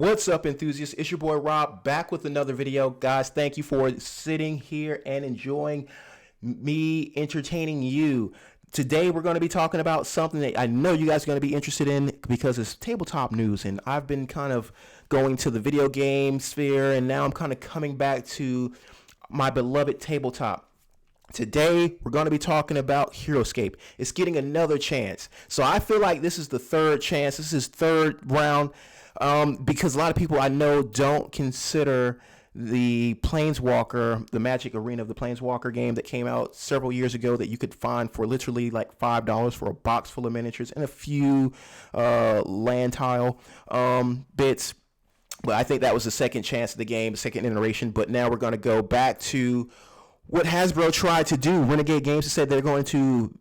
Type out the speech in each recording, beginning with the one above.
What's up, enthusiasts? It's your boy Rob back with another video. Guys, thank you for sitting here and enjoying me entertaining you. Today, we're going to be talking about something that I know you guys are going to be interested in because it's tabletop news. And I've been kind of going to the video game sphere, and now I'm kind of coming back to my beloved tabletop. Today, we're going to be talking about Heroscape. It's getting another chance. So I feel like this is the third chance. This is third round because a lot of people I know don't consider the Planeswalker, the Magic Arena of the Planeswalker game that came out several years ago that you could find for literally like $5 for a box full of miniatures and a few land tile bits. But I think that was the second chance of the game, the second iteration. But now we're going to go back to what Hasbro tried to do. Renegade Games said they're going to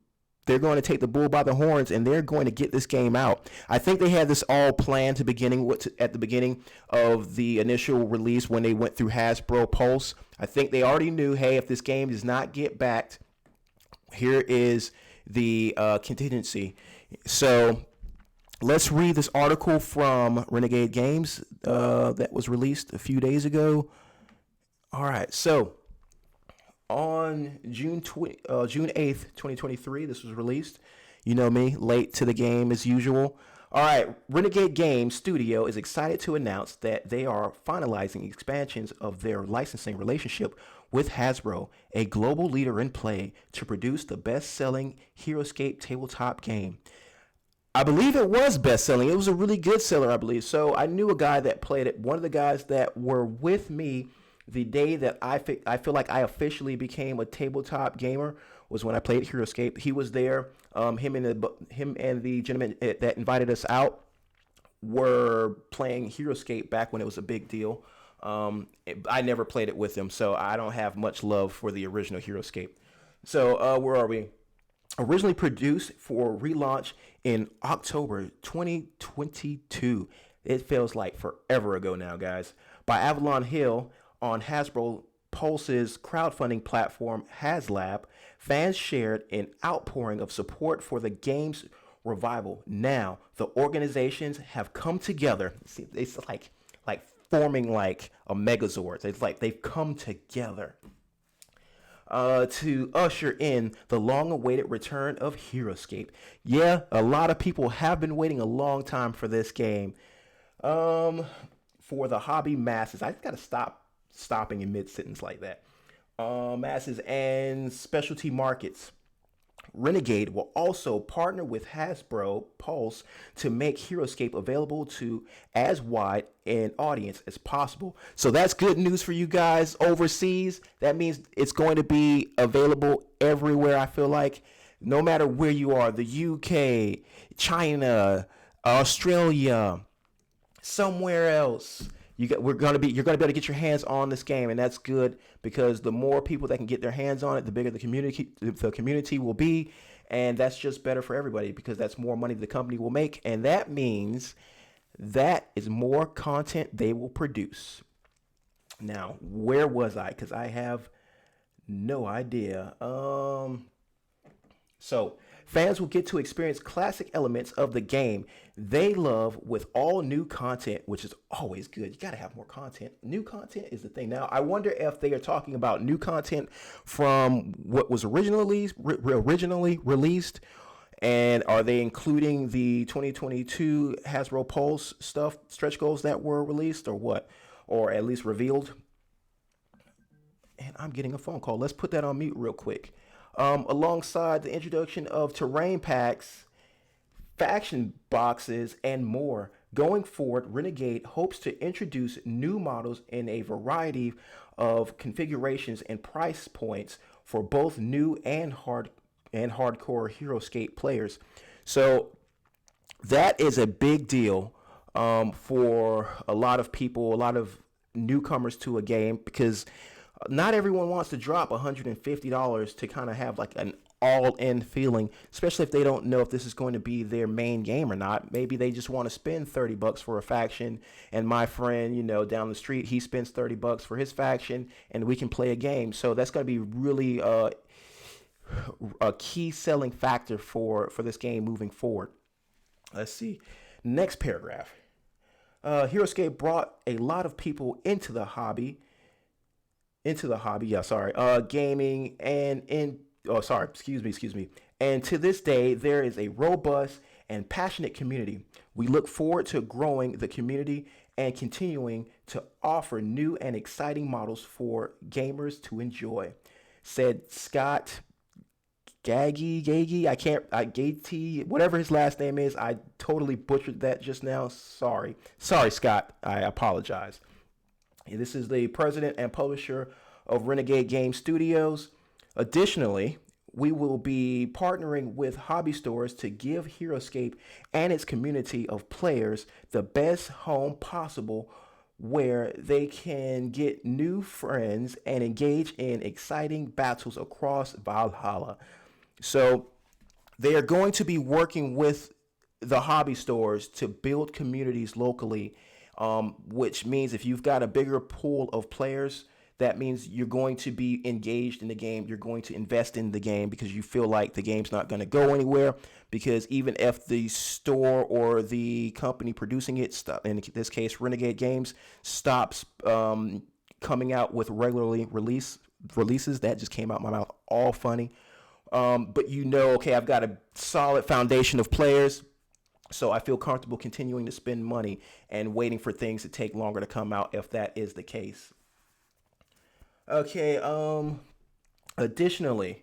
take the bull by the horns and they're going to get this game out. I think they had this all planned at the beginning of the initial release when they went through Hasbro Pulse. I think they already knew, hey, if this game does not get backed, here is the contingency. So let's read this article from Renegade Games that was released a few days ago. All right, so on June 8th, 2023, this was released. You know me, late to the game as usual. All right, Renegade Games Studio is excited to announce that they are finalizing expansions of their licensing relationship with Hasbro, a global leader in play, to produce the best-selling Heroescape tabletop game. I believe it was best-selling. It was a really good seller, I believe. So I knew a guy that played it. One of the guys that were with me the day that I feel like I officially became a tabletop gamer was when I played Heroscape. He was there. Him and the gentleman that invited us out were playing Heroscape back when it was a big deal. I never played it with him, so I don't have much love for the original Heroscape. So where are we? Originally produced for relaunch in October 2022. It feels like forever ago now, guys. By Avalon Hill on Hasbro Pulse's crowdfunding platform HasLab, fans shared an outpouring of support for the game's revival. Now, the organizations have come together. See, it's like forming like a Megazord. It's like they've come together to usher in the long-awaited return of Heroscape. Yeah, a lot of people have been waiting a long time for this game. For the hobby masses, I've got to stopping in mid-sentence like that. Masses and specialty markets. Renegade will also partner with Hasbro Pulse to make Heroscape available to as wide an audience as possible. So that's good news for you guys overseas. That means it's going to be available everywhere, I feel like. No matter where you are, the UK, China, Australia, somewhere else. You're gonna be able to get your hands on this game, and that's good because the more people that can get their hands on it, the bigger the community will be, and that's just better for everybody because that's more money the company will make, and that means that is more content they will produce. Now, where was I? Because I have no idea. So fans will get to experience classic elements of the game they love with all new content, which is always good. You got to have more content. New content is the thing. Now, I wonder if they are talking about new content from what was originally released, and are they including the 2022 Hasbro Pulse stuff, stretch goals that were released, or what? Or at least revealed? And I'm getting a phone call. Let's put that on mute real quick. Alongside the introduction of terrain packs, faction boxes, and more. Going forward, Renegade hopes to introduce new models in a variety of configurations and price points for both new and hardcore Heroscape players. So that is a big deal for a lot of people, a lot of newcomers to a game, because not everyone wants to drop $150 to kind of have like an all-in feeling, especially if they don't know if this is going to be their main game or not. Maybe they just want to spend $30 for a faction, and my friend, down the street, he spends $30 for his faction, and we can play a game. So that's going to be really a key selling factor for this game moving forward. Let's see. Next paragraph. Heorscape brought a lot of people gaming excuse me. And to this day, there is a robust and passionate community. We look forward to growing the community and continuing to offer new and exciting models for gamers to enjoy, said Scott Gagey, whatever his last name is. I totally butchered that just now. Sorry, Scott. I apologize. This is the president and publisher of Renegade Games Studios. Additionally, we will be partnering with hobby stores to give Heroscape and its community of players the best home possible where they can get new friends and engage in exciting battles across Valhalla. So they are going to be working with the hobby stores to build communities locally, which means if you've got a bigger pool of players, that means you're going to be engaged in the game. You're going to invest in the game because you feel like the game's not going to go anywhere. Because even if the store or the company producing it, in this case Renegade Games, stops coming out with regularly releases, that just came out my mouth all funny. But okay, I've got a solid foundation of players, so I feel comfortable continuing to spend money and waiting for things to take longer to come out if that is the case. Okay, additionally,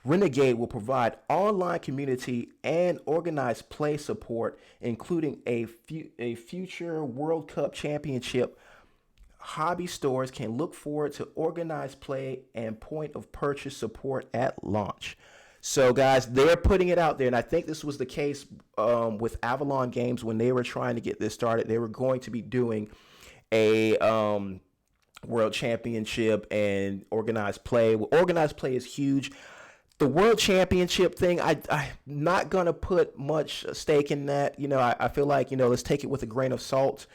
Renegade will provide online community and organized play support, including a future World Cup championship. Hobby stores can look forward to organized play and point of purchase support at launch. So, guys, they're putting it out there, and I think this was the case with Avalon Games when they were trying to get this started. They were going to be doing a World Championship and organized play. Well, organized play is huge. The World Championship thing, I'm not going to put much stake in that. I feel like, let's take it with a grain of salt,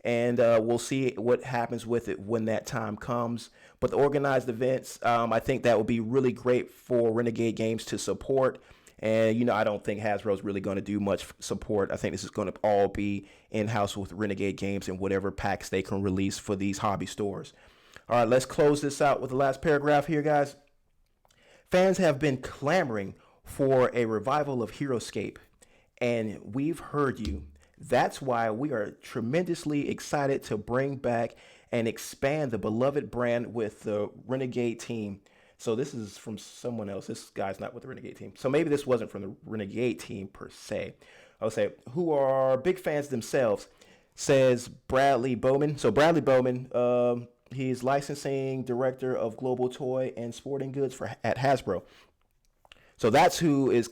and we'll see what happens with it when that time comes. But the organized events, I think that would be really great for Renegade Games to support. And, I don't think Hasbro's really going to do much support. I think this is going to all be in-house with Renegade Games and whatever packs they can release for these hobby stores. All right, let's close this out with the last paragraph here, guys. Fans have been clamoring for a revival of Heroscape, and we've heard you. That's why we are tremendously excited to bring back and expand the beloved brand with the Renegade team. So this is from someone else. This guy's not with the Renegade team. So maybe this wasn't from the Renegade team per se. I'll say, who are big fans themselves, says Bradley Bowman. So Bradley Bowman, he's licensing director of global toy and sporting goods at Hasbro. So that's who is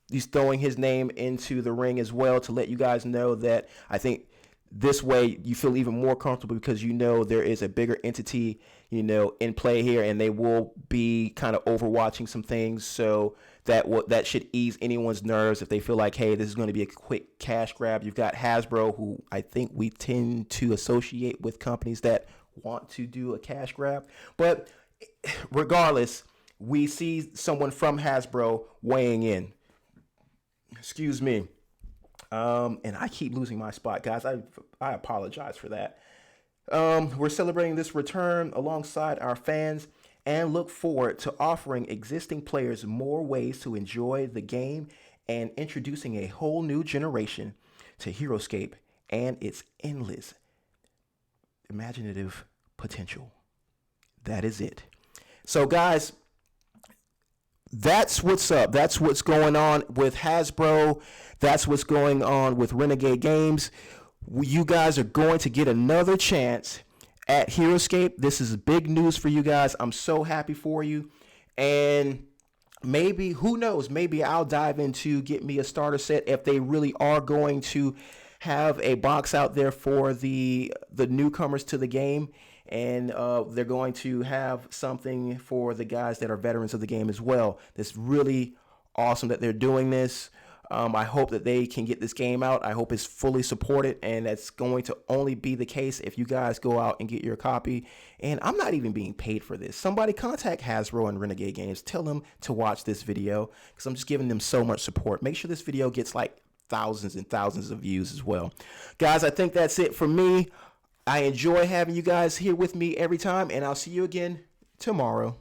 he's throwing his name into the ring as well to let you guys know that I think this way you feel even more comfortable because there is a bigger entity in play here, and they will be kind of overwatching some things, so that should ease anyone's nerves if they feel like, hey, this is going to be a quick cash grab. You've got Hasbro, who I think we tend to associate with companies that want to do a cash grab, but regardless, we see someone from Hasbro weighing in. Excuse me. And I keep losing my spot, guys. I apologize for that. We're celebrating this return alongside our fans and look forward to offering existing players more ways to enjoy the game and introducing a whole new generation to Heroscape and its endless imaginative potential. That is it. So, guys, that's what's up. That's what's going on with Hasbro. That's what's going on with Renegade Games. You guys are going to get another chance at Heorscape. This is big news for you guys. I'm so happy for you. And maybe, who knows, maybe I'll dive into get me a starter set if they really are going to have a box out there for the newcomers to the game. And they're going to have something for the guys that are veterans of the game as well. It's really awesome that they're doing this. I hope that they can get this game out. I hope it's fully supported, and that's going to only be the case if you guys go out and get your copy. And I'm not even being paid for this. Somebody contact Hasbro and Renegade Games. Tell them to watch this video because I'm just giving them so much support. Make sure this video gets like thousands and thousands of views as well. Guys, I think that's it for me. I enjoy having you guys here with me every time, and I'll see you again tomorrow.